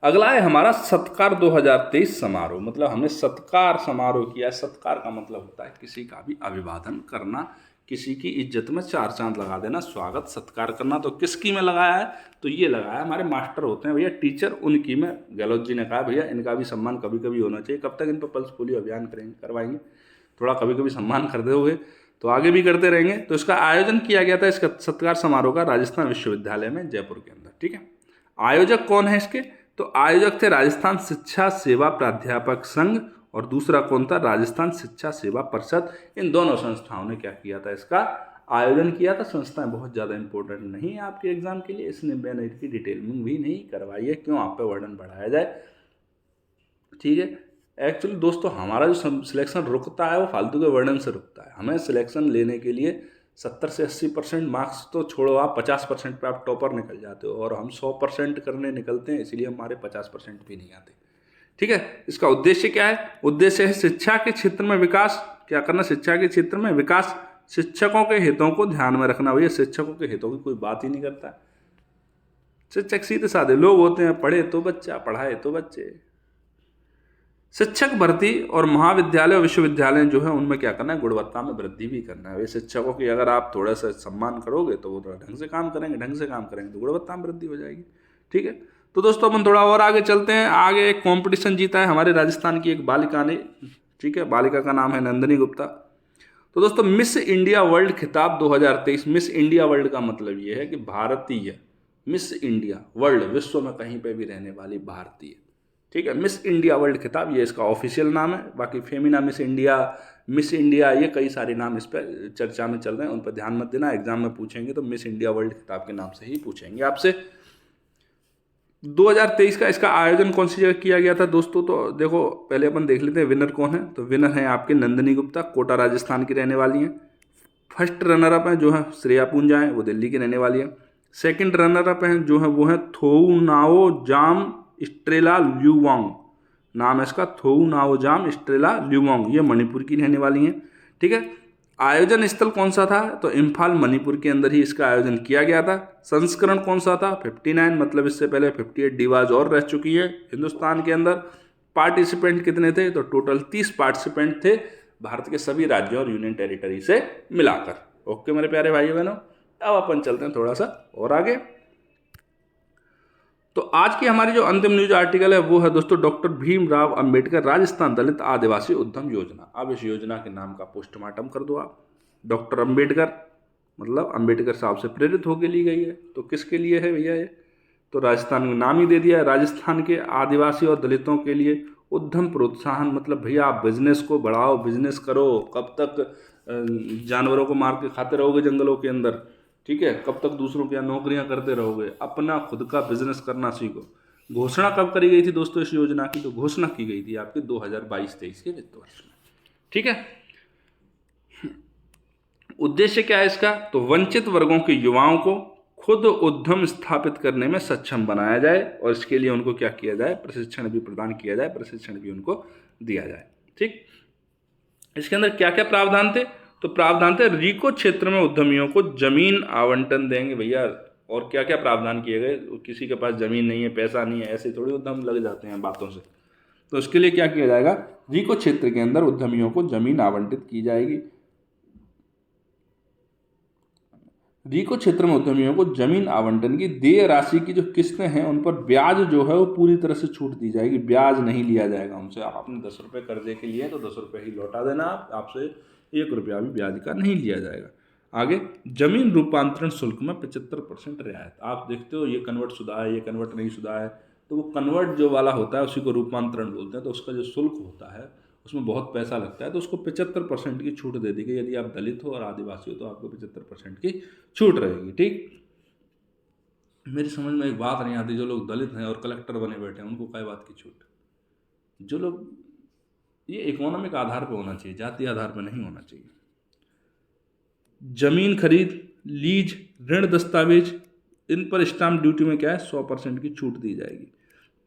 अगला है हमारा सत्कार 2023 समारोह। मतलब हमने सत्कार समारोह किया। सत्कार का मतलब होता है किसी का भी अभिवादन करना, किसी की इज्जत में 4 चांद लगा देना, स्वागत सत्कार करना। तो किसकी में लगाया है, तो ये लगाया हमारे मास्टर होते हैं भैया, टीचर, उनकी में। गहलोत जी ने कहा भैया इनका भी सम्मान कभी कभी होना चाहिए। कब तक इन पर पल्स पोलियो अभियान करवाएंगे, थोड़ा कभी कभी सम्मान कर दोगे तो आगे भी करते रहेंगे। तो इसका आयोजन किया गया था, इसका सत्कार समारोह का, राजस्थान विश्वविद्यालय में जयपुर के अंदर। ठीक है, आयोजक कौन है इसके, तो आयोजक थे राजस्थान शिक्षा सेवा प्राध्यापक संघ, और दूसरा कौन था, राजस्थान शिक्षा सेवा परिषद। इन दोनों संस्थाओं ने क्या किया था, इसका आयोजन किया था। संस्थाएं बहुत ज़्यादा इंपॉर्टेंट नहीं है आपके एग्जाम के लिए, इसने मैंने इसकी डिटेलिंग भी नहीं करवाई है, क्यों आप पे वर्डन बढ़ाया जाए। ठीक है, एक्चुअली दोस्तों हमारा जो सिलेक्शन रुकता है वो फालतू के वर्डन से रुकता है। हमें सिलेक्शन लेने के लिए 70 से 80% मार्क्स तो छोड़ो, आप 50% पे आप टॉपर निकल जाते हो, और हम 100% करने निकलते हैं, इसलिए हमारे 50% भी नहीं आते। ठीक है। इसका उद्देश्य क्या है? उद्देश्य है शिक्षा के क्षेत्र में विकास। क्या करना? शिक्षा के क्षेत्र में विकास, शिक्षकों के हितों को ध्यान में रखना। भैया शिक्षकों के हितों की कोई बात ही नहीं करता। शिक्षक सीधे साधे लोग होते हैं, पढ़े तो बच्चा, पढ़ाए तो बच्चे। शिक्षक भर्ती और महाविद्यालय और विश्वविद्यालय जो है उनमें क्या करना है? गुणवत्ता में वृद्धि भी करना है। शिक्षकों की अगर आप थोड़ा सा सम्मान करोगे तो वो थोड़ा ढंग से काम करेंगे, ढंग से काम करेंगे तो गुणवत्ता में वृद्धि हो जाएगी। ठीक है। तो दोस्तों अपन थोड़ा और आगे चलते हैं। आगे एक कंपटीशन जीता है हमारे राजस्थान की एक बालिका ने। ठीक है। बालिका का नाम है नंदिनी गुप्ता। तो दोस्तों मिस इंडिया वर्ल्ड खिताब 2023। मिस इंडिया वर्ल्ड का मतलब ये है कि भारतीय, मिस इंडिया वर्ल्ड, विश्व में कहीं पे भी रहने वाली भारतीय। ठीक है। मिस इंडिया वर्ल्ड खिताब ये इसका ऑफिशियल नाम है। बाकी फेमिना मिस इंडिया ये कई सारे नाम इस पर चर्चा में चल रहे हैं, उन पर ध्यान मत देना। एग्जाम में पूछेंगे तो मिस इंडिया वर्ल्ड खिताब के नाम से ही पूछेंगे आपसे। 2023 का इसका आयोजन कौन सी जगह किया गया था दोस्तों? तो देखो पहले अपन देख लेते हैं विनर कौन है। तो विनर है आपके नंदिनी गुप्ता, कोटा राजस्थान की रहने वाली हैं। फर्स्ट रनर अप हैं जो है श्रेया पूंजा हैं, वो दिल्ली की रहने वाली है। सेकंड रनर अप हैं जो है वो है थोउनाओ जाम स्ट्रेला ल्यूवांग, नाम है इसका थोउनाओ जाम स्ट्रेला ल्यूवांग, ये मणिपुर की रहने वाली हैं। ठीक है। आयोजन स्थल कौन सा था? तो इम्फाल मणिपुर के अंदर ही इसका आयोजन किया गया था। संस्करण कौन सा था? 59, मतलब इससे पहले 58 डिवाज और रह चुकी है हिंदुस्तान के अंदर। पार्टिसिपेंट कितने थे? तो टोटल 30 पार्टिसिपेंट थे भारत के सभी राज्यों और यूनियन टेरिटरी से मिलाकर। ओके मेरे प्यारे भाइयों बहनों, अब अपन चलते हैं थोड़ा सा और आगे। तो आज की हमारी जो अंतिम न्यूज आर्टिकल है वो है दोस्तों डॉक्टर भीमराव अंबेडकर राजस्थान दलित आदिवासी उद्यम योजना। अब इस योजना के नाम का पोस्टमार्टम कर दो आप। डॉक्टर अंबेडकर मतलब अंबेडकर साहब से प्रेरित होकर ली गई है। तो किसके लिए है भैया ये? तो राजस्थान में नाम ही दे दिया है, राजस्थान के आदिवासी और दलितों के लिए उद्यम प्रोत्साहन। मतलब भैया आप बिजनेस को बढ़ाओ, बिजनेस करो। कब तक जानवरों को मार के खाते रहोगे जंगलों के अंदर? ठीक है। कब तक दूसरों के यहाँ नौकरियां करते रहोगे? अपना खुद का बिजनेस करना सीखो। घोषणा कब करी गई थी दोस्तों इस योजना की? तो घोषणा की गई थी आपके 2022-23 के वित्त वर्ष में। ठीक है। उद्देश्य क्या है इसका? तो वंचित वर्गों के युवाओं को खुद उद्यम स्थापित करने में सक्षम बनाया जाए और इसके लिए उनको क्या किया जाए? प्रशिक्षण भी प्रदान किया जाए, प्रशिक्षण भी उनको दिया जाए। ठीक। इसके अंदर क्या क्या प्रावधान थे? तो प्रावधान थे रीको क्षेत्र में उद्यमियों को जमीन आवंटन देंगे भैया। और क्या क्या प्रावधान किए गए? किसी के पास जमीन नहीं है, पैसा नहीं है, ऐसे थोड़ी उद्यम लग जाते हैं बातों से। तो इसके लिए क्या किया जाएगा? रीको क्षेत्र के अंदर उद्यमियों को जमीन आवंटित की जाएगी। रीको क्षेत्र में उद्यमियों को जमीन आवंटन की देय राशि की जो किस्तें हैं उन पर ब्याज जो है वो पूरी तरह से छूट दी जाएगी। ब्याज नहीं लिया जाएगा उनसे। आपने 10 रुपये कर्जे के लिए तो 10 रुपये ही लौटा देना। आपसे 1 रुपया भी ब्याज का नहीं लिया जाएगा। आगे जमीन रूपांतरण शुल्क में 75% रियायत। आप देखते हो ये कन्वर्ट शुदा है, ये कन्वर्ट नहीं शुदा है, तो वो कन्वर्ट जो वाला होता है उसी को रूपांतरण बोलते हैं। तो उसका जो शुल्क होता है उसमें बहुत पैसा लगता है, तो उसको 75% की छूट दे दी गई। यदि आप दलित हो और आदिवासी हो तो आपको 75% की छूट रहेगी। ठीक। मेरी समझ में एक बात नहीं आती, जो लोग दलित हैं और कलेक्टर बने बैठे हैं उनको क्या बात की छूट? जो लोग, ये इकोनॉमिक आधार पर होना चाहिए, जाति आधार पर नहीं होना चाहिए। जमीन खरीद, लीज, ऋण दस्तावेज, इन पर स्टाम्प ड्यूटी में क्या है? 100% की छूट दी जाएगी।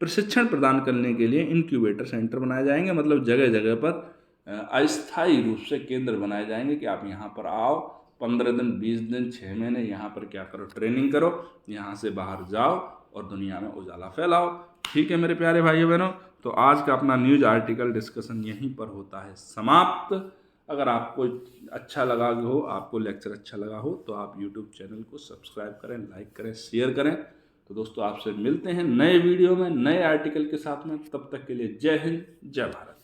प्रशिक्षण प्रदान करने के लिए इनक्यूबेटर सेंटर बनाए जाएंगे। मतलब जगह जगह पर अस्थायी रूप से केंद्र बनाए जाएंगे कि आप यहाँ पर आओ, 15 दिन, 20 दिन, 6 महीने यहाँ पर क्या करो? ट्रेनिंग करो, यहाँ से बाहर जाओ और दुनिया में उजाला फैलाओ। ठीक है मेरे प्यारे भाइयों बहनों, तो आज का अपना न्यूज आर्टिकल डिस्कशन यहीं पर होता है समाप्त। अगर आपको अच्छा लगा हो, आपको लेक्चर अच्छा लगा हो, तो आप यूट्यूब चैनल को सब्सक्राइब करें, लाइक करें, शेयर करें। तो दोस्तों आपसे मिलते हैं नए वीडियो में नए आर्टिकल के साथ में। तब तक के लिए जय हिंद, जय भारत।